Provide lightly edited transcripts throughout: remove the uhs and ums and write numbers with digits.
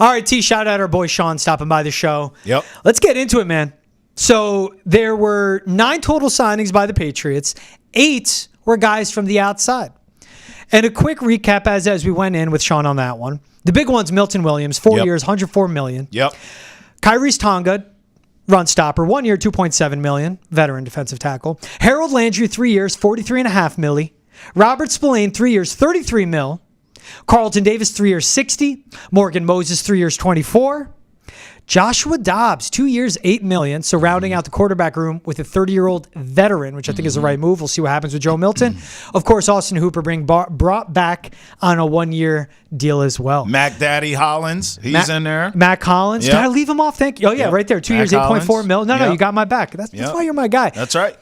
All right, T, shout out our boy Sean stopping by the show. Yep. Let's get into it, man. So there were 9 total signings by the Patriots. 8 were guys from the outside. And a quick recap as we went in with Sean on that one. The big one's Milton Williams, 4 years, $104 million. Yep. Kyrie's Tonga, run stopper, 1 year, $2.7 million, veteran defensive tackle. Harold Landry, 3 years, $43.5 million. Robert Spillane, 3 years, $33 million. Carlton Davis, 3 years, $60. Morgan Moses, 3 years, $24. Joshua Dobbs, 2 years, $8 million. So rounding out the quarterback room with a 30-year-old veteran, which I think is the right move. We'll see what happens with Joe Milton. Of course, Austin Hooper brought back on a 1-year deal as well. Mac Daddy Hollins, he's in there. Mac Hollins. Yep. Did I leave him off? Thank you. Oh, yeah, Yep. right there. 2 Mac years, $8.4 million. No, Yep. you got my back. That's why you're my guy. That's right.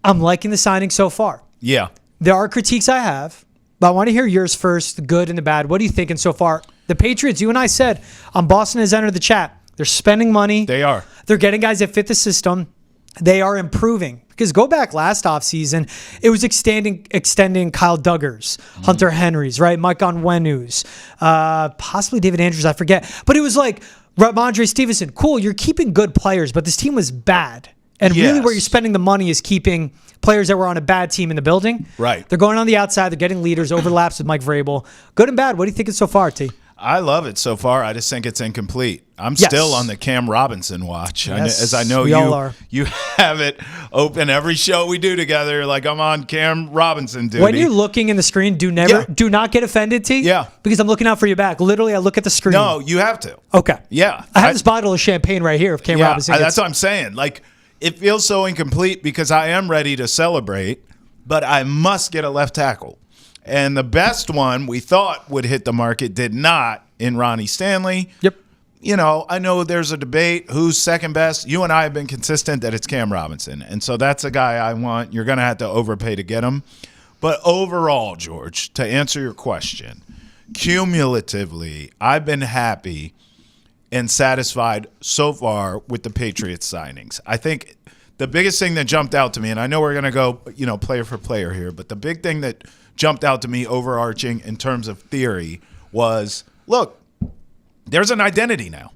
I'm liking the signing so far. Yeah. There are critiques I have, but I want to hear yours first, the good and the bad. What are you thinking so far? The Patriots, you and I said, Boston has entered the chat. They're spending money. They are. They're getting guys that fit the system. They are improving. Because go back last offseason, it was extending Kyle Duggars, Hunter Henry's, right? Mike Onwenu's, possibly David Andrews, I forget. But it was like Ramondre Stevenson. Cool, you're keeping good players, but this team was bad. And really where you're spending the money is keeping players that were on a bad team in the building. Right. They're going on the outside. They're getting leaders, overlaps with Mike Vrabel. Good and bad. What are you thinking so far, T? I love it so far. I just think it's incomplete. I'm still on the Cam Robinson watch. Yes, as I know we all are. You have it open every show we do together. Like I'm on Cam Robinson duty. When you're looking in the screen, do not get offended, T. Yeah. Because I'm looking out for your back. Literally, I look at the screen. No, you have to. Okay. Yeah. I have this bottle of champagne right here of Cam Robinson. That's what I'm saying. Like it feels so incomplete because I am ready to celebrate, but I must get a left tackle. And the best one we thought would hit the market did not in Ronnie Stanley. Yep. You know, I know there's a debate who's second best. You and I have been consistent that it's Cam Robinson. And so that's a guy I want. You're going to have to overpay to get him. But overall, George, to answer your question, cumulatively, I've been happy and satisfied so far with the Patriots signings. I think the biggest thing that jumped out to me, and I know we're going to go, player for player here, but the big thing that jumped out to me overarching in terms of theory was, look, there's an identity now.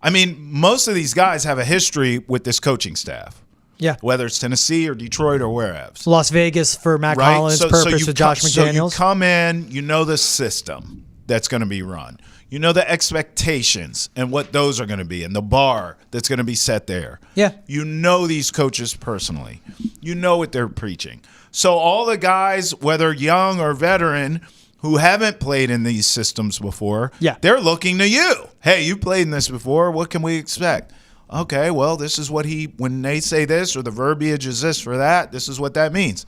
I mean, most of these guys have a history with this coaching staff. Yeah. Whether it's Tennessee or Detroit or wherever. Las Vegas for Mac Hollins, purpose with Josh McDaniels. So you come in, you know the system that's going to be run. You know the expectations and what those are going to be and the bar that's going to be set there. Yeah. You know these coaches personally. You know what they're preaching. So all the guys, whether young or veteran, who haven't played in these systems before, they're looking to you. Hey, you played in this before. What can we expect? Okay, well, this is what when they say this or the verbiage is this for that, this is what that means.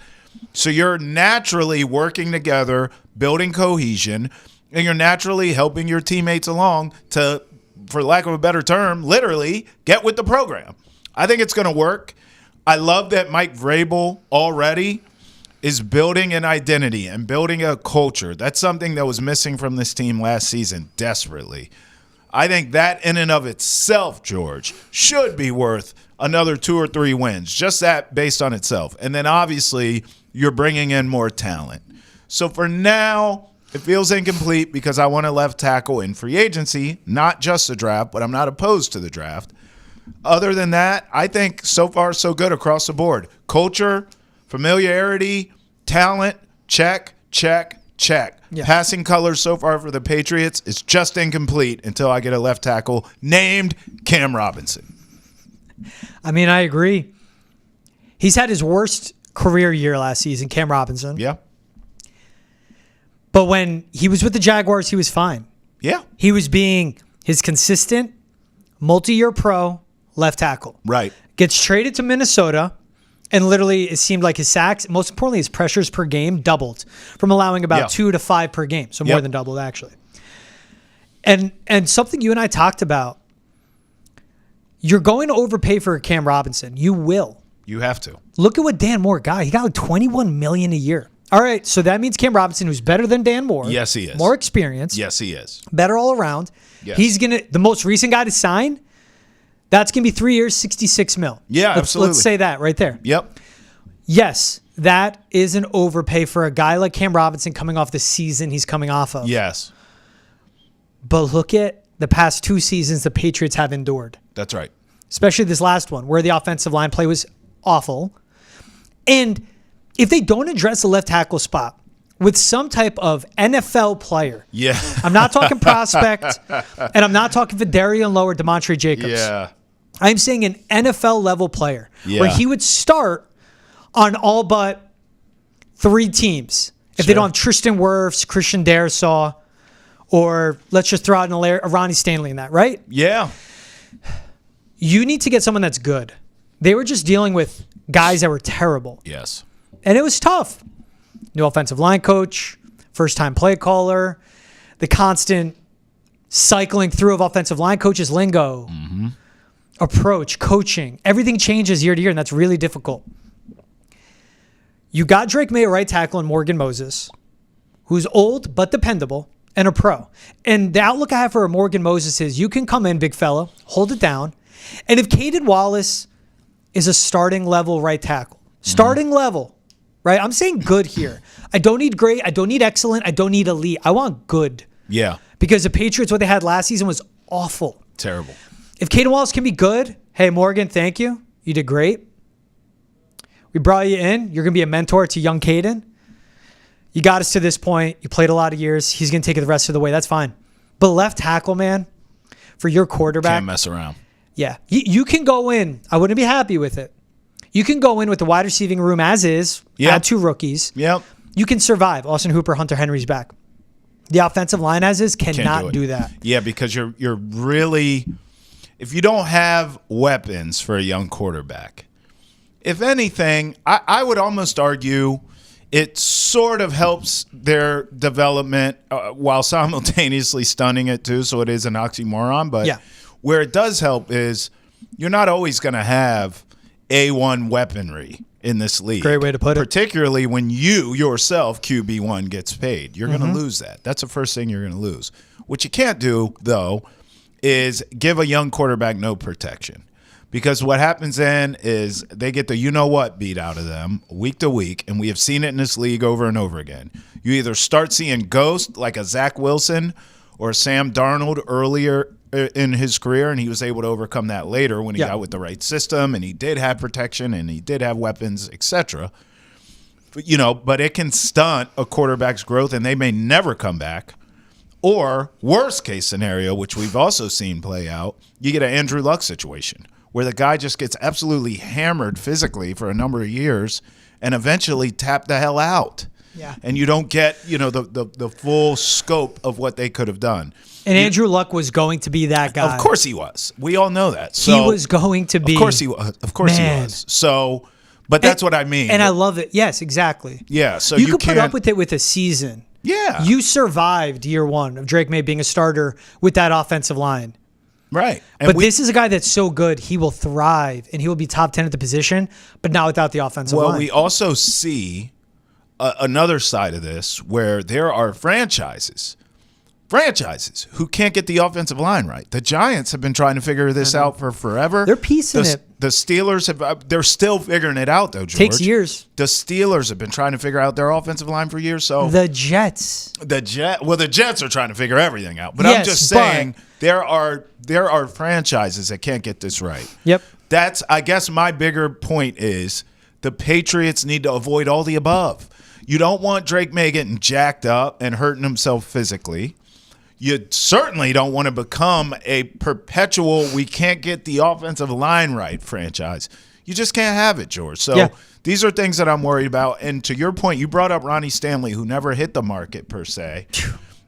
So you're naturally working together, building cohesion, and you're naturally helping your teammates along to, for lack of a better term, literally get with the program. I think it's going to work. I love that Mike Vrabel already is building an identity and building a culture. That's something that was missing from this team last season desperately. I think that in and of itself, George, should be worth another 2 or 3 wins, just that based on itself. And then obviously you're bringing in more talent. So for now, it feels incomplete because I want a left tackle in free agency, not just the draft, but I'm not opposed to the draft. Other than that, I think so far so good across the board. Culture, familiarity, talent, check, check, check. Yeah. Passing colors so far for the Patriots is just incomplete until I get a left tackle named Cam Robinson. I mean, I agree. He's had his worst career year last season, Cam Robinson. Yeah. But when he was with the Jaguars, he was fine. Yeah. He was being his consistent, multi-year pro left tackle. Right. Gets traded to Minnesota. And literally, it seemed like his sacks, most importantly, his pressures per game doubled from allowing about 2 to 5 per game. So more than doubled, actually. And something you and I talked about, you're going to overpay for Cam Robinson. You will. You have to. Look at what Dan Moore got. He got like $21 million a year. All right, so that means Cam Robinson, who's better than Dan Moore. Yes, he is. More experience. Yes, he is. Better all around. Yes. He's the most recent guy to sign, that's going to be 3 years, $66 million. Yeah, absolutely. Let's say that right there. Yep. Yes, that is an overpay for a guy like Cam Robinson coming off the season he's coming off of. Yes. But look at the past 2 seasons the Patriots have endured. That's right. Especially this last one where the offensive line play was awful. And if they don't address the left tackle spot with some type of NFL player, I'm not talking prospect, and I'm not talking Vidarian Lowe or Demontre Jacobs. I'm saying an NFL level player where he would start on all but 3 teams. If they don't have Tristan Wirfs, Christian Darrisaw, or let's just throw out a Ronnie Stanley in that, right? Yeah. You need to get someone that's good. They were just dealing with guys that were terrible. Yes. And it was tough. New offensive line coach, first-time play caller, the constant cycling through of offensive line coaches' lingo, approach, coaching. Everything changes year to year, and that's really difficult. You got Drake May at right tackle and Morgan Moses, who's old but dependable and a pro. And the outlook I have for Morgan Moses is you can come in, big fella, hold it down. And if Caden Wallace is a starting level right tackle, starting level, right? I'm saying good here. I don't need great. I don't need excellent. I don't need elite. I want good. Yeah. Because the Patriots, what they had last season was awful. Terrible. If Caden Wallace can be good, hey, Morgan, thank you. You did great. We brought you in. You're going to be a mentor to young Caden. You got us to this point. You played a lot of years. He's going to take it the rest of the way. That's fine. But left tackle, man, for your quarterback. Can't mess around. Yeah. You can go in. I wouldn't be happy with it. You can go in with the wide receiving room as is, add 2 rookies. Yep. You can survive. Austin Hooper, Hunter Henry's back. The offensive line as is cannot do that. Yeah, because you're really, if you don't have weapons for a young quarterback, if anything, I would almost argue it sort of helps their development while simultaneously stunning it too, so it is an oxymoron. But where it does help is you're not always going to have A1 weaponry in this league. Great way to put it. Particularly when you yourself, QB1, gets paid. You're going to lose that. That's the first thing you're going to lose. What you can't do, though, is give a young quarterback no protection. Because what happens then is they get the you-know-what beat out of them week to week, and we have seen it in this league over and over again. You either start seeing ghosts like a Zach Wilson or Sam Darnold earlier in his career, and he was able to overcome that later when he got with the right system, and he did have protection, and he did have weapons, etc. But it can stunt a quarterback's growth, and they may never come back. Or, worst case scenario, which we've also seen play out, you get an Andrew Luck situation where the guy just gets absolutely hammered physically for a number of years and eventually tapped the hell out. Yeah. And you don't get, the full scope of what they could have done. And Andrew Luck was going to be that guy. Of course he was. We all know that. So, he was going to be. Of course he was. Of course he was. So, but that's what I mean. And I love it. Yes, exactly. Yeah. So you could put up with it with a season. Yeah. You survived year 1 of Drake May being a starter with that offensive line. Right. But this is a guy that's so good, he will thrive, and he will be top 10 at the position, but not without the offensive line. Well, we also see another side of this where there are franchises who can't get the offensive line right. The Giants have been trying to figure this out for forever. They're piecing it. The Steelers they're still figuring it out, though, George. Takes years. The Steelers have been trying to figure out their offensive line for years. So the Jets. The Jets are trying to figure everything out. But I'm just saying there are franchises that can't get this right. Yep. That's, I guess, my bigger point is the Patriots need to avoid all the above. You don't want Drake May getting jacked up and hurting himself physically. You certainly don't want to become a perpetual we can't get the offensive line right franchise. You just can't have it, George. So these are things that I'm worried about. And to your point, you brought up Ronnie Stanley, who never hit the market per se.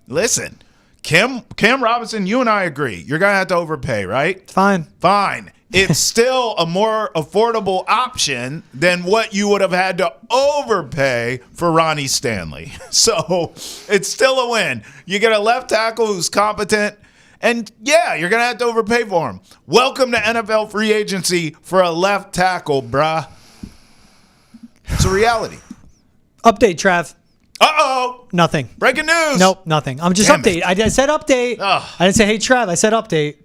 Listen, Cam Robinson, you and I agree. You're going to have to overpay, right? Fine. It's still a more affordable option than what you would have had to overpay for Ronnie Stanley. So it's still a win. You get a left tackle who's competent, and you're going to have to overpay for him. Welcome to NFL free agency for a left tackle, bruh. It's a reality. Update, Trav. Uh-oh. Nothing. Breaking news. Nope, nothing. I'm just update. I said update. Ugh. I didn't say, hey, Trav. I said update.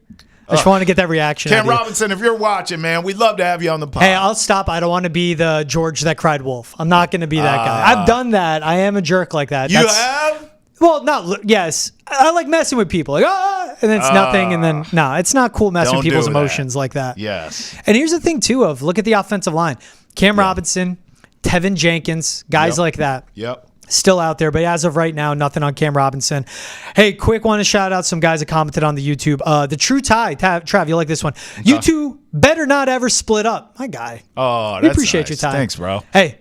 I just want to get that reaction. Cam Robinson, if you're watching, man, we'd love to have you on the pod. Hey, I'll stop. I don't want to be the George that cried wolf. I'm not going to be that guy. I've done that. I am a jerk like that. You have? Well, yes. I like messing with people. Like, and then it's nothing. And then, no, it's not cool messing with people's emotions like that. Yes. And here's the thing, too, look at the offensive line. Cam Robinson, Tevin Jenkins, guys like that. Yep. Still out there, but as of right now, nothing on Cam Robinson. Hey, quick, want to shout out some guys that commented on the YouTube. The True Tie, Trav, you like this one. You two better not ever split up. My guy. Oh, that's we appreciate nice. your time. Thanks, bro. Hey,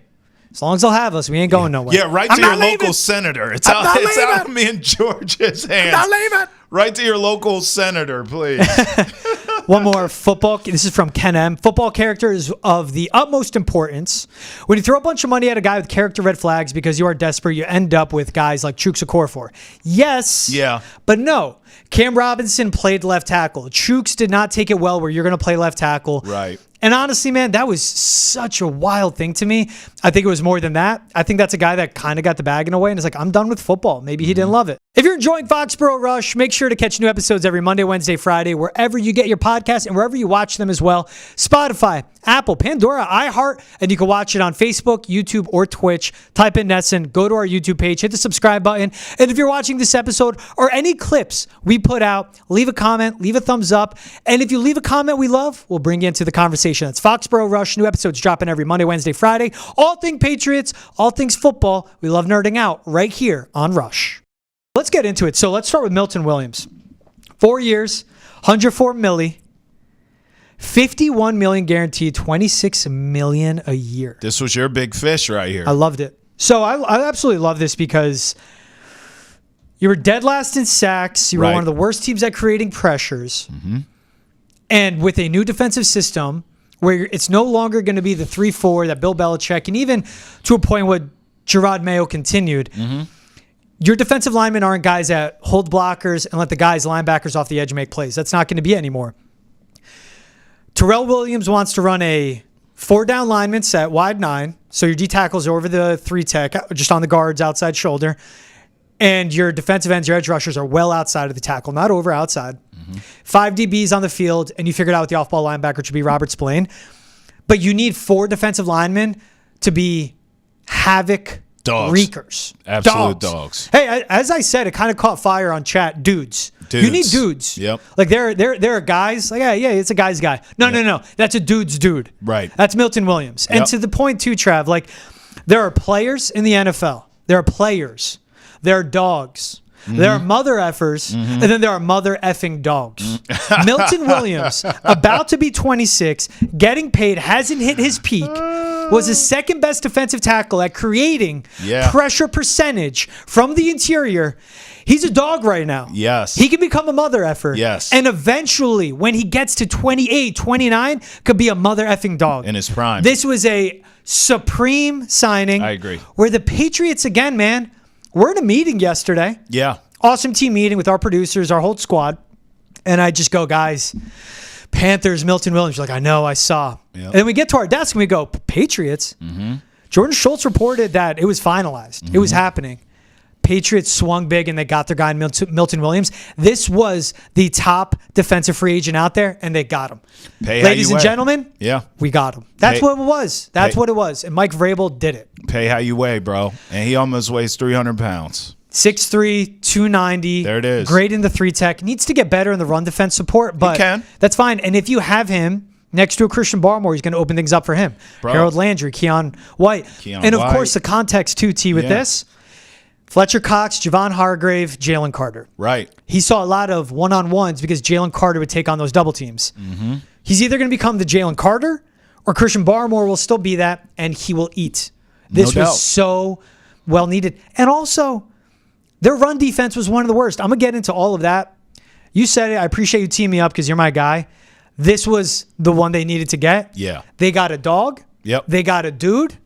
as long as they'll have us, we ain't going nowhere. Yeah, right to your local senator. It's out of me and George's hands. I'm not leaving. Right to your local senator, please. One more football. This is from Ken M. Football character is of the utmost importance. When you throw a bunch of money at a guy with character red flags because you are desperate, you end up with guys like Chuks Okorafor. Yes. Yeah. But no. Cam Robinson played left tackle. Chuks did not take it well where you're going to play left tackle. Right. And honestly, man, that was such a wild thing to me. I think it was more than that. I think that's a guy that kind of got the bag in a way and is like, I'm done with football. Maybe he didn't love it. If you're enjoying Foxborough Rush, make sure to catch new episodes every Monday, Wednesday, Friday, wherever you get your podcasts and wherever you watch them as well. Spotify, Apple, Pandora, iHeart, and you can watch it on Facebook, YouTube, or Twitch. Type in Nesson, go to our YouTube page, hit the subscribe button. And if you're watching this episode or any clips we put out, leave a comment, leave a thumbs up. And if you leave a comment we love, we'll bring you into the conversation. That's Foxborough Rush. New episodes dropping every Monday, Wednesday, Friday. All things Patriots, all things football. We love nerding out right here on Rush. Let's get into it. So let's start with Milton Williams. 4 years, $104 million, $51 million guaranteed, $26 million a year. This was your big fish right here. I loved it. So I absolutely love this because you were dead last in sacks. You were one of the worst teams at creating pressures. Mm-hmm. And with a new defensive system where it's no longer going to be the 3-4 that Bill Belichick, and even to a point where Gerard Mayo continued, your defensive linemen aren't guys that hold blockers and let the guys, linebackers off the edge make plays. That's not going to be anymore. Terrell Williams wants to run a 4-down lineman set, wide 9. So your D tackles are over the 3 tech, just on the guards, outside shoulder. And your defensive ends, your edge rushers are well outside of the tackle, not over, outside. 5 DBs on the field, and you figured out the off-ball linebacker to be Robert Spillane. But you need 4 defensive linemen to be havoc wreakers. Absolute dogs. Hey, as I said, it kind of caught fire on chat. Dudes. You need dudes. Yep. Like there are guys. Like, yeah, it's a guy's guy. No. That's a dude's dude. Right. That's Milton Williams. And to the point too, Trav, like there are players in the NFL. There are players. There are dogs. There are mother effers, and then there are mother effing dogs. Milton Williams, about to be 26, getting paid, hasn't hit his peak, was the second best defensive tackle at creating pressure percentage from the interior. He's a dog right now. Yes. He can become a mother effer. Yes. And eventually, when he gets to 28, 29, could be a mother effing dog. In his prime. This was a supreme signing. I agree. Where the Patriots, again, man, we're in a meeting yesterday. Yeah. Awesome team meeting with our producers, our whole squad. And I just go, guys, Panthers, Milton Williams. You're like, I know, I saw. Yep. And then we get to our desk and we go, Patriots? Jordan Schultz reported that it was finalized. It was happening. Patriots swung big and they got their guy in Milton Williams. This was the top defensive free agent out there, and they got him. Ladies and gentlemen, we got him. That's what it was. That's what it was. And Mike Vrabel did it. Pay how you weigh, bro. And he almost weighs 300 pounds. 6'3", 290. There it is. Great in the 3-tech. Needs to get better in the run defense support, but that's fine. And if you have him next to a Christian Barmore, he's going to open things up for him. Harold Landry, Keon White. And of course, the context too, T, with this. Fletcher Cox, Javon Hargrave, Jalen Carter. Right. He saw a lot of one-on-ones because Jalen Carter would take on those double teams. He's either going to become the Jalen Carter or Christian Barmore will still be that, and he will eat. This was so well needed. And also, their run defense was one of the worst. I'm going to get into all of that. You said it. I appreciate you teaming me up because you're my guy. This was the one they needed to get. Yeah. They got a dog. Yep. They got a dude.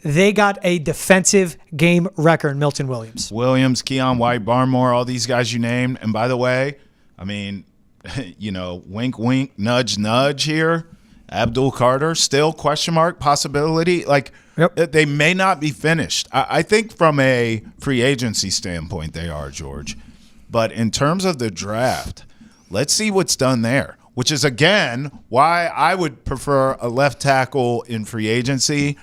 They got a defensive game record, Milton Williams. Williams, Keon White, Barmore, all these guys you named. And by the way, I mean, wink, wink, nudge, nudge here. Abdul Carter, still question mark, possibility. Like, they may not be finished. I think from a free agency standpoint, they are, George. But in terms of the draft, let's see what's done there, which is, again, why I would prefer a left tackle in free agency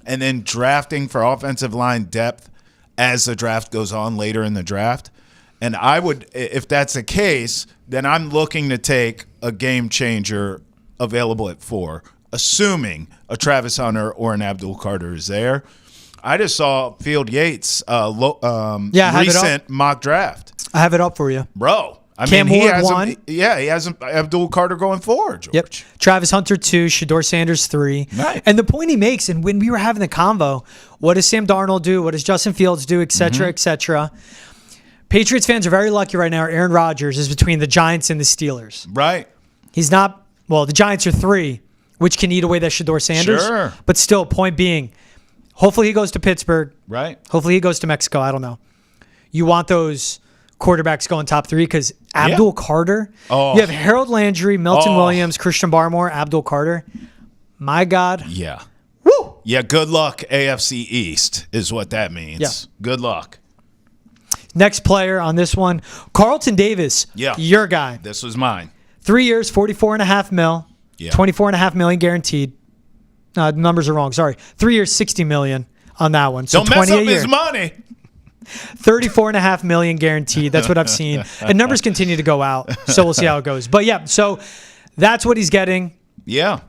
and then drafting for offensive line depth as the draft goes on later in the draft. And I would, if that's the case, then I'm looking to take a game changer available at 4, assuming a Travis Hunter or an Abdul Carter is there. I just saw Field Yates' recent mock draft. I have it up for you. Bro. Cam Ward 1. He has Abdul Carter going forward, George. Yep. Travis Hunter 2, Shedeur Sanders 3. Right. And the point he makes, and when we were having the convo, what does Sam Darnold do? What does Justin Fields do? Et cetera, et cetera. Patriots fans are very lucky right now. Aaron Rodgers is between the Giants and the Steelers. Right. He's not, well, the Giants are 3, which can eat away that Shedeur Sanders. Sure. But still, point being, hopefully he goes to Pittsburgh. Right. Hopefully he goes to Mexico. I don't know. You want those quarterbacks going top 3 because Abdul Carter. Oh. You have Harold Landry, Milton Williams, Christian Barmore, Abdul Carter. My God. Yeah. Woo! Yeah, good luck, AFC East, is what that means. Yeah. Good luck. Next player on this one, Carlton Davis. Yeah. Your guy. This was mine. 3 years, $44.5 million. Yeah. $24.5 million guaranteed. The numbers are wrong. Sorry. 3 years, $60 million on that one. So don't mess up his money. $34.5 million guaranteed. That's what I've seen. And numbers continue to go out. So we'll see how it goes. But yeah, so that's what he's getting. Yeah.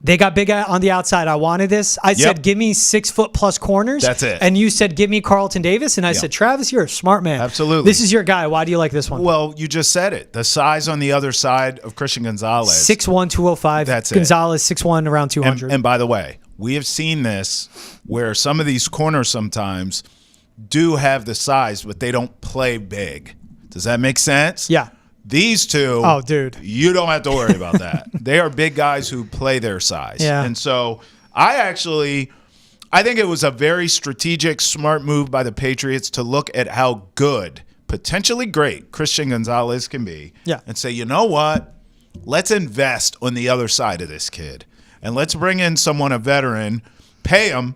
They got big on the outside. I wanted this. I said, give me 6-foot+ corners. That's it. And you said, give me Carlton Davis. And I said, Travis, you're a smart man. Absolutely. This is your guy. Why do you like this one? Well, you just said it. The size on the other side of Christian Gonzalez. 6'1", 205. That's it. Gonzalez, 6'1", around 200. And by the way, we have seen this where some of these corners sometimes do have the size, but they don't play big. Does that make sense? Yeah. These two, oh, dude, you don't have to worry about that. They are big guys who play their size. Yeah. And so I think it was a very strategic, smart move by the Patriots to look at how good, potentially great, Christian Gonzalez can be. Yeah. And say, you know what? Let's invest on the other side of this kid. And let's bring in someone, a veteran, pay him,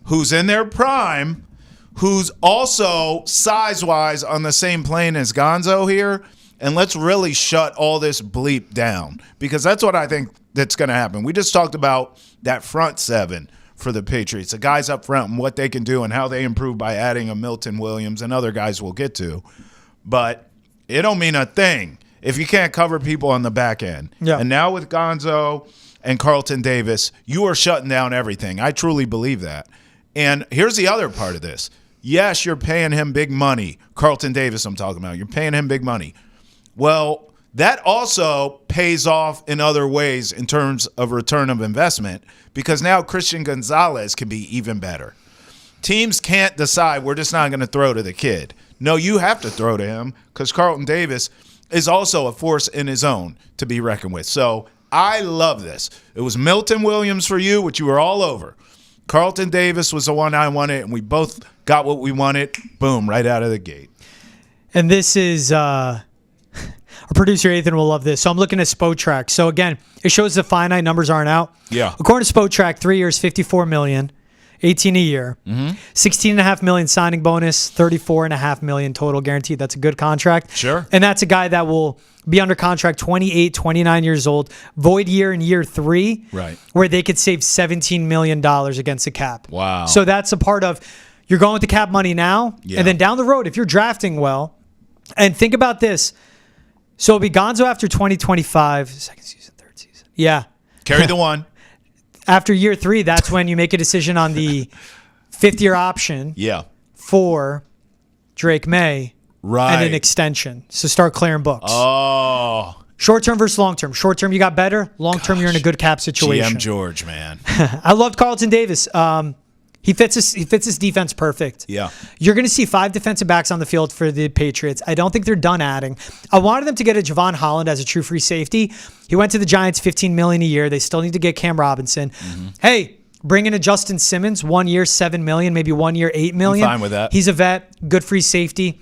who's in their prime, who's also size-wise on the same plane as Gonzo here. And let's really shut all this bleep down, because that's what I think that's going to happen. We just talked about that front 7 for the Patriots, the guys up front and what they can do and how they improve by adding a Milton Williams and other guys we'll get to. But it don't mean a thing if you can't cover people on the back end. Yeah. And now with Gonzo and Carlton Davis, you are shutting down everything. I truly believe that. And here's the other part of this. Yes, you're paying him big money. Carlton Davis I'm talking about. You're paying him big money. Well, that also pays off in other ways in terms of return of investment, because now Christian Gonzalez can be even better. Teams can't decide we're just not going to throw to the kid. No, you have to throw to him, because Carlton Davis is also a force in his own to be reckoned with. So I love this. It was Milton Williams for you, which you were all over. Carlton Davis was the one I wanted, and we both got what we wanted. Boom, right out of the gate. And this is our producer Ethan will love this. So I'm looking at Spotrac. So again, it shows the finite numbers aren't out. Yeah. According to Spotrac, 3 years, $54 million, $18 a year, $16.5 million signing bonus, $34.5 million total guaranteed. That's a good contract. Sure. And that's a guy that will be under contract 28, 29 years old, void year in year 3, right, where they could save $17 million against the cap. Wow. So that's a part of, you're going with the cap money now, and then down the road, if you're drafting well, and think about this. So it'll be Gonzo after 2025, second season, third season. Yeah. Carry the one. After year 3, that's when you make a decision on the 5th-year option for Drake May and an extension. So start clearing books. Oh. Short-term versus long-term. Short-term, you got better. Long-term, you're in a good cap situation. GM George, man. I loved Carlton Davis. He fits his defense perfect. Yeah. You're going to see 5 defensive backs on the field for the Patriots. I don't think they're done adding. I wanted them to get a Javon Holland as a true free safety. He went to the Giants, $15 million a year. They still need to get Cam Robinson. Hey, bring in a Justin Simmons, 1 year, $7 million, maybe 1 year, $8 million. I'm fine with that. He's a vet, good free safety.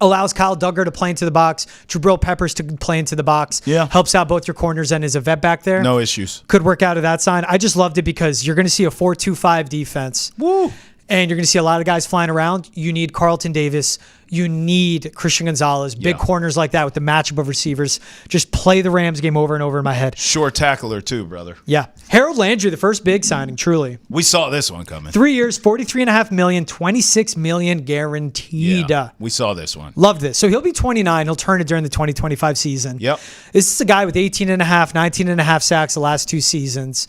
Allows Kyle Duggar to play into the box, Jabril Peppers to play into the box. Yeah. Helps out both your corners and is a vet back there. No issues. Could work out of that sign. I just loved it because you're going to see a 4-2-5 defense. Woo. and you're going to see a lot of guys flying around. You need Carlton Davis. You need Christian Gonzalez. Big corners like that with the matchup of receivers. Just play the Rams game over and over in my head. Short tackler too, brother. Yeah. Harold Landry, the first big signing, truly. We saw this one coming. 3 years, $43.5 million, $26 million guaranteed. Yeah, we saw this one. Love this. So he'll be 29. He'll turn it during the 2025 season. Yep. This is a guy with 18.5, 19.5 sacks the last 2 seasons.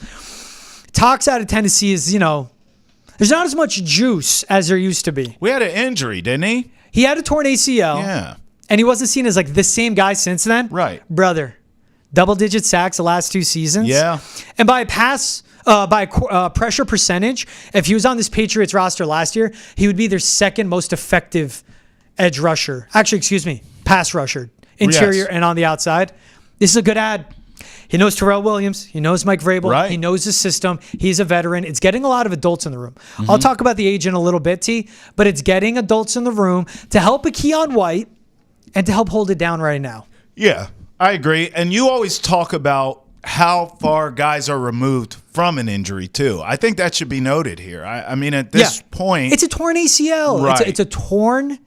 Talks out of Tennessee is, there's not as much juice as there used to be. We had an injury, didn't he? He had a torn ACL. Yeah. And he wasn't seen as like the same guy since then. Right. Brother, double-digit sacks the last 2 seasons. Yeah. And by pressure percentage, if he was on this Patriots roster last year, he would be their second most effective edge rusher. Actually, pass rusher. Interior and on the outside. This is a good ad. He knows Terrell Williams. He knows Mike Vrabel. Right. He knows the system. He's a veteran. It's getting a lot of adults in the room. Mm-hmm. I'll talk about the age in a little bit, T, but it's getting adults in the room to help a Keon White and to help hold it down right now. Yeah, I agree. And you always talk about how far guys are removed from an injury, too. I think that should be noted here. I mean, at this point... It's a torn ACL. Right. It's a torn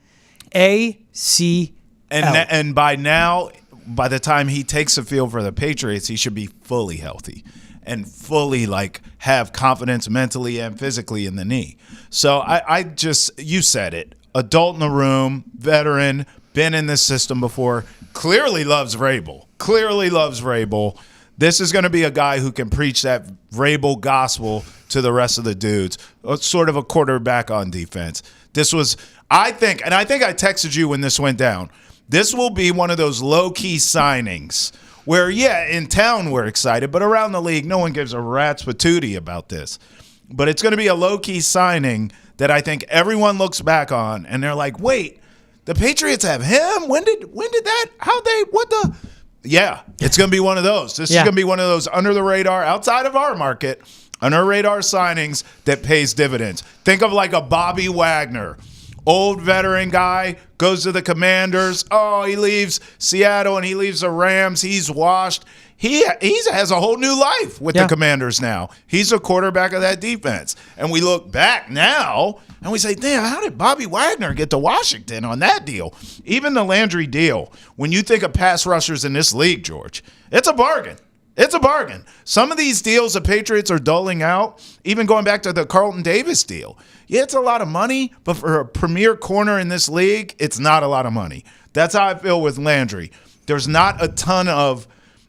ACL. And by now... By the time he takes the field for the Patriots, he should be fully healthy and fully have confidence mentally and physically in the knee. So you said it, adult in the room, veteran, been in this system before, clearly loves Vrabel. This is going to be a guy who can preach that Vrabel gospel to the rest of the dudes, sort of a quarterback on defense. I think I texted you when this went down. This will be one of those low-key signings where, in town we're excited, but around the league, no one gives a rat's patootie about this. But it's going to be a low-key signing that I think everyone looks back on, and they're like, wait, the Patriots have him? When did that? Yeah, it's going to be one of those. This is going to be one of those under-the-radar, outside of our market, under-radar signings that pays dividends. Think of like a Bobby Wagner. Old veteran guy, goes to the Commanders. Oh, he leaves Seattle and he leaves the Rams. He's washed. He has a whole new life with the Commanders now. He's a quarterback of that defense. And we look back now and we say, damn, how did Bobby Wagner get to Washington on that deal? Even the Landry deal, when you think of pass rushers in this league, George, it's a bargain. It's a bargain. Some of these deals the Patriots are doling out, even going back to the Carlton Davis deal. Yeah, it's a lot of money, but for a premier corner in this league, it's not a lot of money. That's how I feel with Landry. There's not a ton of,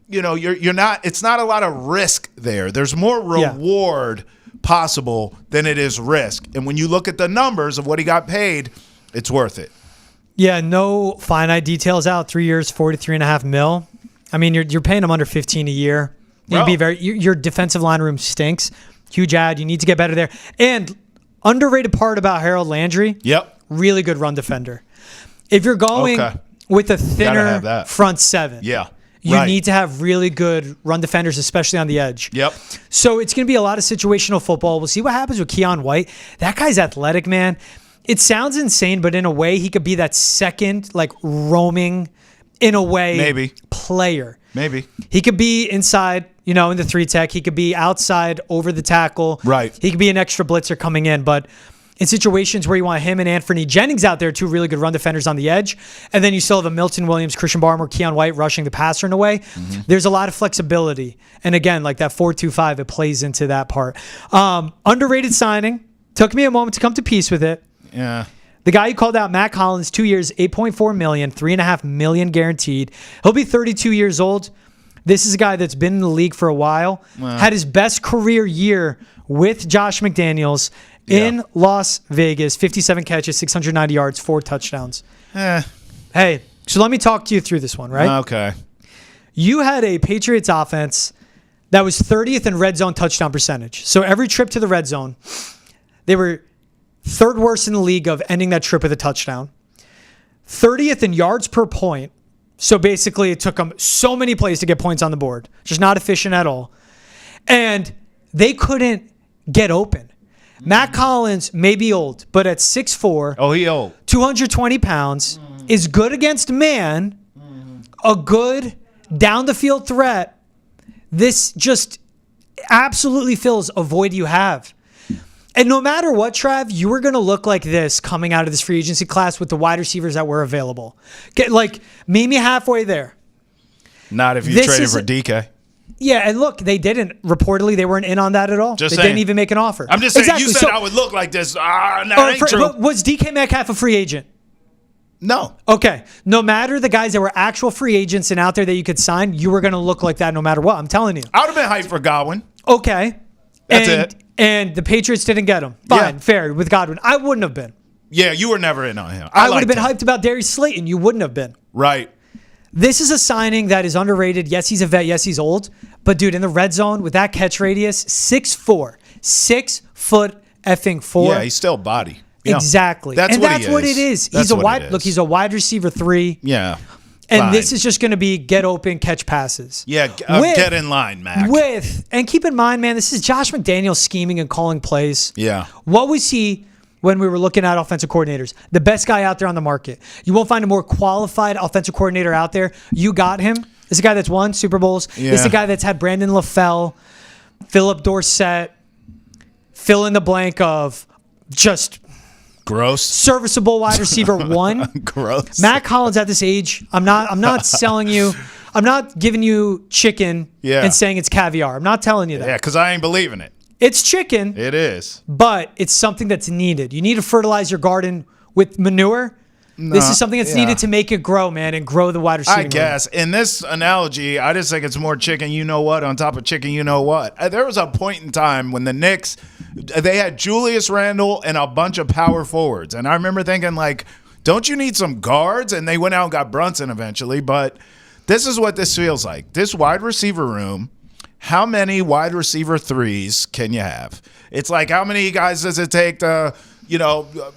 it's not a lot of risk there. There's more reward possible than it is risk. And when you look at the numbers of what he got paid, it's worth it. Yeah, no finite details out. 3 years, $43.5 million. I mean, you're paying him under $15 a year. Your defensive line room stinks. Huge ad. You need to get better there. And underrated part about Harold Landry. Yep. Really good run defender. If you're going with a thinner front seven, you need to have really good run defenders, especially on the edge. Yep. So it's going to be a lot of situational football. We'll see what happens with Keon White. That guy's athletic, man. It sounds insane, but in a way, he could be that second, roaming, in a way, player. Maybe. He could be inside, in the 3-tech. He could be outside over the tackle. Right. He could be an extra blitzer coming in. But in situations where you want him and Anthony Jennings out there, 2 really good run defenders on the edge, and then you still have a Milton Williams, Christian Barmore, Keon White rushing the passer in a way, there's a lot of flexibility. And again, that 4-2-5, it plays into that part. Underrated signing. Took me a moment to come to peace with it. Yeah. The guy you called out, Matt Collins, 2 years, $8.4 million, $3.5 million guaranteed. He'll be 32 years old. This is a guy that's been in the league for a while. Wow. Had his best career year with Josh McDaniels in Las Vegas. 57 catches, 690 yards, 4 touchdowns. Hey, so let me talk to you through this one, right? Okay. You had a Patriots offense that was 30th in red zone touchdown percentage. So every trip to the red zone, they were 3rd worst in the league of ending that trip with a touchdown. 30th in yards per point. So basically it took them so many plays to get points on the board. Just not efficient at all. And they couldn't get open. Matt Collins may be old, but at 6'4", he old. 220 pounds, is good against man, a good down-the-field threat. This just absolutely fills a void you have. And no matter what, Trav, you were going to look like this coming out of this free agency class with the wide receivers that were available. Meet me halfway there. Not if you traded for DK. Yeah, and look, they didn't. Reportedly, they weren't in on that at all. They didn't even make an offer. I'm just saying, you said I would look like this. Ain't true. Was DK Metcalf a free agent? No. Okay. No matter the guys that were actual free agents and out there that you could sign, you were going to look like that no matter what. I'm telling you. I would have been hyped for Godwin. Okay. That's it. And the Patriots didn't get him. Fine, fair. With Godwin, I wouldn't have been. Yeah, you were never in on him. I would have been hyped about Darius Slayton. You wouldn't have been. Right. This is a signing that is underrated. Yes, he's a vet. Yes, he's old. But, dude, in the red zone with that catch radius, 6'4". 6 foot effing 4. Yeah, he's still body. Exactly. That's what it is. He's a wide receiver 3. Yeah. And this is just going to be get open, catch passes. Yeah, get in line, Mac. And keep in mind, man, this is Josh McDaniels scheming and calling plays. Yeah. What was he when we were looking at offensive coordinators? The best guy out there on the market. You won't find a more qualified offensive coordinator out there. You got him. This is a guy that's won Super Bowls. Yeah. This is a guy that's had Brandon LaFell, Philip Dorsett, fill in the blank of just... gross. Serviceable wide receiver 1. Gross. Matt Collins at this age, I'm not selling you. I'm not giving you chicken and saying it's caviar. I'm not telling you that. Yeah, because I ain't believing it. It's chicken. It is. But it's something that's needed. You need to fertilize your garden with manure. This is something that's needed to make it grow, man, and grow the wide receiver. I guess. In this analogy, I just think it's more chicken you know what on top of chicken you know what. There was a point in time when the Knicks, they had Julius Randle and a bunch of power forwards. And I remember thinking, like, don't you need some guards? And they went out and got Brunson eventually. But this is what this feels like. This wide receiver room, how many wide receiver 3s can you have? It's like, how many guys does it take to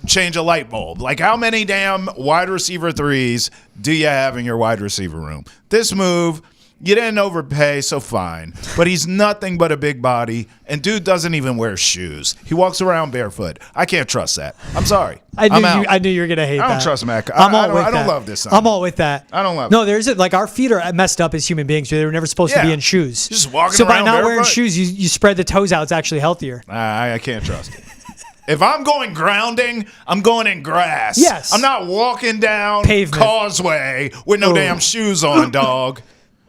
change a light bulb? Like, how many damn wide receiver 3s do you have in your wide receiver room? This move, you didn't overpay, so fine. But he's nothing but a big body, and dude doesn't even wear shoes. He walks around barefoot. I can't trust that. I'm sorry. I knew you were going to hate that. I don't trust Mac. I don't love this. I'm all with that. I don't love it. No, there's like our feet are messed up as human beings. They were never supposed to be in shoes. Just walking so around by not barefoot? wearing shoes, you spread the toes out. It's actually healthier. I can't trust it. If I'm going grounding, I'm going in grass. Yes. I'm not walking down pavement. Causeway with no damn shoes on, dog.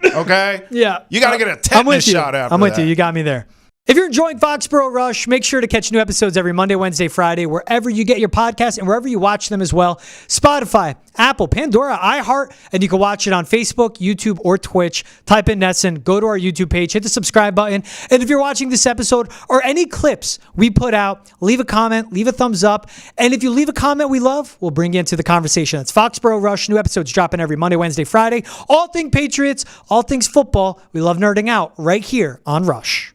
Okay? Yeah. You got to get a tetanus shot after I'm with you. You got me there. If you're enjoying Foxborough Rush, make sure to catch new episodes every Monday, Wednesday, Friday, wherever you get your podcasts and wherever you watch them as well. Spotify, Apple, Pandora, iHeart, and you can watch it on Facebook, YouTube, or Twitch. Type in Nesson, go to our YouTube page, hit the subscribe button. And if you're watching this episode or any clips we put out, leave a comment, leave a thumbs up. And if you leave a comment we love, we'll bring you into the conversation. That's Foxborough Rush. New episodes dropping every Monday, Wednesday, Friday. All things Patriots, all things football. We love nerding out right here on Rush.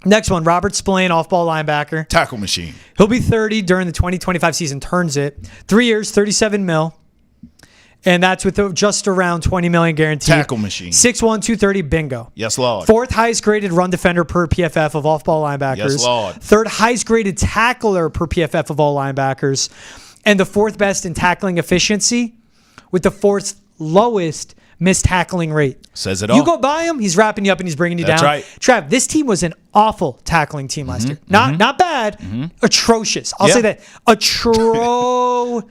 Next one, Robert Spillane, off-ball linebacker. Tackle machine. He'll be 30 during the 2025 season, turns it. 3 years, $37 million. And that's with just around $20 million guaranteed. Tackle machine. 6'1", 230, bingo. Yes, Lord. 4th highest graded run defender per PFF of off-ball linebackers. Yes, Lord. 3rd highest graded tackler per PFF of all linebackers. And the 4th best in tackling efficiency with the 4th lowest missed tackling rate. Says it all. You go by him, he's wrapping you up and he's bringing you down. That's right. Trav, this team was an awful tackling team last year. Not bad, atrocious. I'll say that. Atrocious.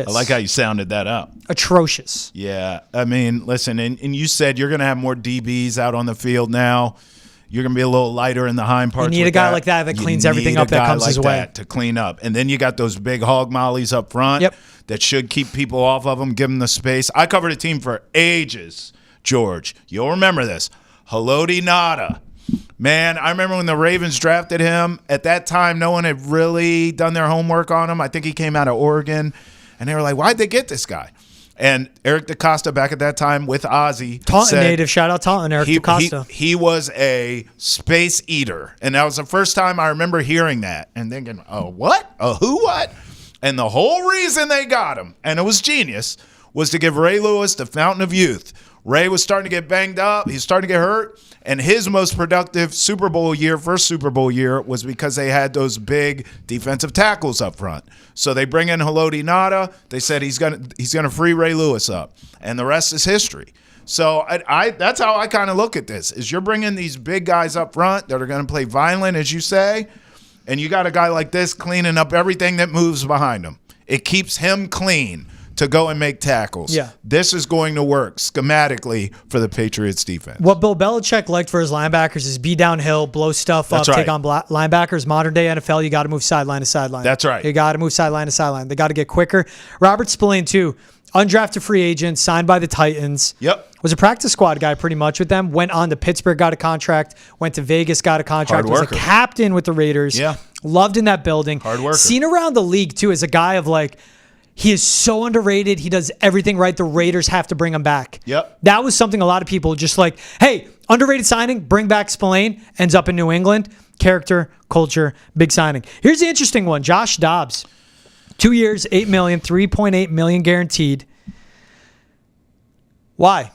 I like how you sounded that out. Atrocious. Yeah. I mean, listen, and you said you're going to have more DBs out on the field now. You're going to be a little lighter in the hind parts. You need a guy like that cleans everything up that comes his way. To clean up. And then you got those big hog mollies up front that should keep people off of them, give them the space. I covered a team for ages, George. You'll remember this. Haloti Ngata. Man, I remember when the Ravens drafted him. At that time, no one had really done their homework on him. I think he came out of Oregon. And they were like, why'd they get this guy? And Eric DeCosta back at that time with Ozzie. Taunton native. Shout out Taunton, Eric DeCosta. He was a space eater. And that was the first time I remember hearing that and thinking, oh, what? Oh, who, what? And the whole reason they got him, and it was genius, was to give Ray Lewis the fountain of youth. Ray was starting to get banged up. He's starting to get hurt. And his most productive Super Bowl year, first Super Bowl year, was because they had those big defensive tackles up front. So they bring in Haloti Ngata. They said he's gonna free Ray Lewis up. And the rest is history. So I that's how I kind of look at this, is you're bringing these big guys up front that are going to play violent, as you say. And you got a guy like this cleaning up everything that moves behind him. It keeps him clean to go and make tackles. Yeah. This is going to work schematically for the Patriots defense. What Bill Belichick liked for his linebackers is be downhill, blow stuff up, take on linebackers. Modern day NFL, you got to move sideline to sideline. That's right. You got to move sideline to sideline. They got to get quicker. Robert Spillane, too, undrafted free agent, signed by the Titans. Yep. Was a practice squad guy pretty much with them. Went on to Pittsburgh, got a contract. Went to Vegas, got a contract. Hard worker. Was a captain with the Raiders. Yeah. Loved in that building. Hard worker. Seen around the league, too, as a guy of like, he is so underrated. He does everything right. The Raiders have to bring him back. Yep. That was something a lot of people just like, hey, underrated signing, bring back Spillane, ends up in New England. Character, culture, big signing. Here's the interesting one. Josh Dobbs, 2 years, $8 million, $3.8 million guaranteed. Why?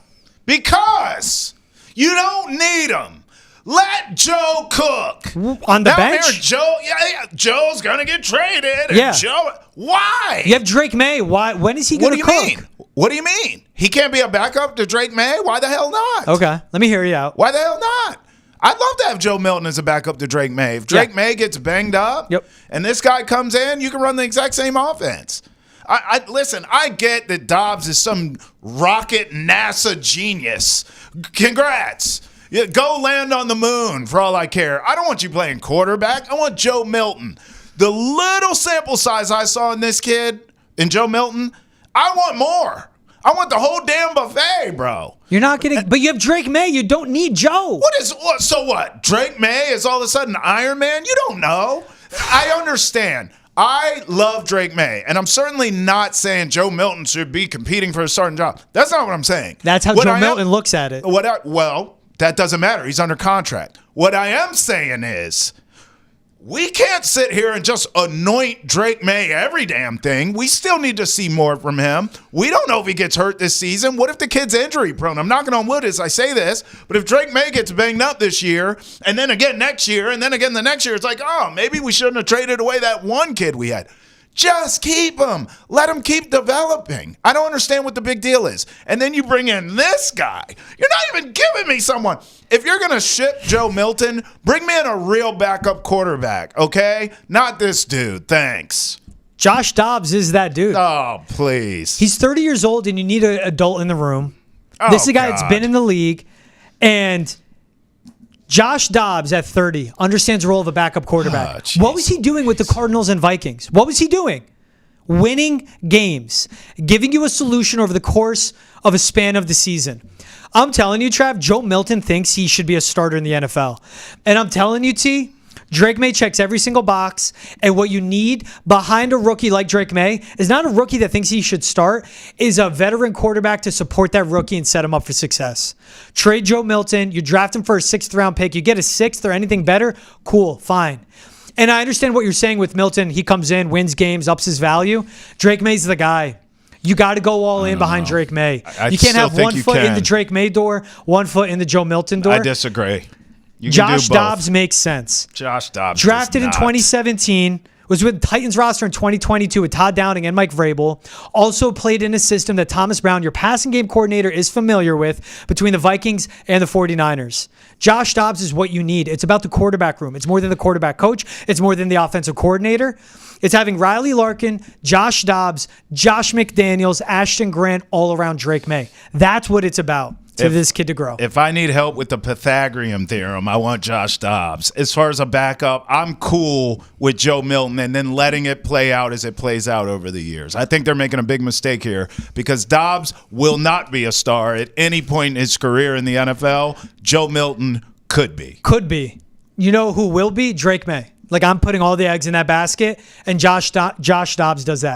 Because you don't need him. Let Joe cook. On the Down bench? There, Joe's going to get traded. Yeah. Why? You have Drake May. Why? When is he going to cook? Mean? What do you mean? He can't be a backup to Drake May? Why the hell not? Okay, let me hear you out. Why the hell not? I'd love to have Joe Milton as a backup to Drake May. If Drake May gets banged up and this guy comes in, you can run the exact same offense. Listen, I get that Dobbs is some rocket NASA genius. Congrats. Yeah, go land on the moon for all I care. I don't want you playing quarterback. I want Joe Milton. The little sample size I saw in this kid, in Joe Milton, I want more. I want the whole damn buffet, bro. You're not getting, but you have Drake May. You don't need Joe. So what? Drake May is all of a sudden Iron Man? You don't know. I understand. I love Drake May, and I'm certainly not saying Joe Milton should be competing for a starting job. That's not what I'm saying. That's how Joe Milton looks at it. Well, that doesn't matter. He's under contract. What I am saying is we can't sit here and just anoint Drake May every damn thing. We still need to see more from him. We don't know if he gets hurt this season. What if the kid's injury prone? I'm knocking on wood as I say this, but if Drake May gets banged up this year and then again next year and then again the next year, it's like, oh, maybe we shouldn't have traded away that one kid we had. Just keep him. Let him keep developing. I don't understand what the big deal is. And then you bring in this guy. You're not even giving me someone. If you're going to ship Joe Milton, bring me in a real backup quarterback, okay? Not this dude. Thanks. Josh Dobbs is that dude. Oh, please. He's 30 years old, and you need an adult in the room. This is a guy that's been in the league, and Josh Dobbs at 30 understands the role of a backup quarterback. What was he doing with the Cardinals and Vikings? What was he doing? Winning games, giving you a solution over the course of a span of the season. I'm telling you, Trav, Joe Milton thinks he should be a starter in the NFL. And I'm telling you, T, Drake May checks every single box, and what you need behind a rookie like Drake May is not a rookie that thinks he should start, is a veteran quarterback to support that rookie and set him up for success. Trade Joe Milton, you draft him for a 6th-round pick, you get a 6th or anything better, cool, fine. And I understand what you're saying with Milton. He comes in, wins games, ups his value. Drake May's the guy. You got to go all in behind Drake May. You can't have one foot in the Drake May door, 1 foot in the Joe Milton door. I disagree. Josh Dobbs makes sense. Josh Dobbs drafted in 2017, was with Titans roster in 2022 with Todd Downing and Mike Vrabel. Also played in a system that Thomas Brown, your passing game coordinator, is familiar with between the Vikings and the 49ers. Josh Dobbs is what you need. It's about the quarterback room. It's more than the quarterback coach. It's more than the offensive coordinator. It's having Riley Larkin, Josh Dobbs, Josh McDaniels, Ashton Grant, all around Drake May. That's what it's about. This kid to grow. If I need help with the Pythagorean theorem, I want Josh Dobbs. As far as a backup, I'm cool with Joe Milton and then letting it play out as it plays out over the years. I think they're making a big mistake here because Dobbs will not be a star at any point in his career in the NFL. Joe Milton could be. Could be. You know who will be? Drake May. Like, I'm putting all the eggs in that basket, and Josh Dobbs does that.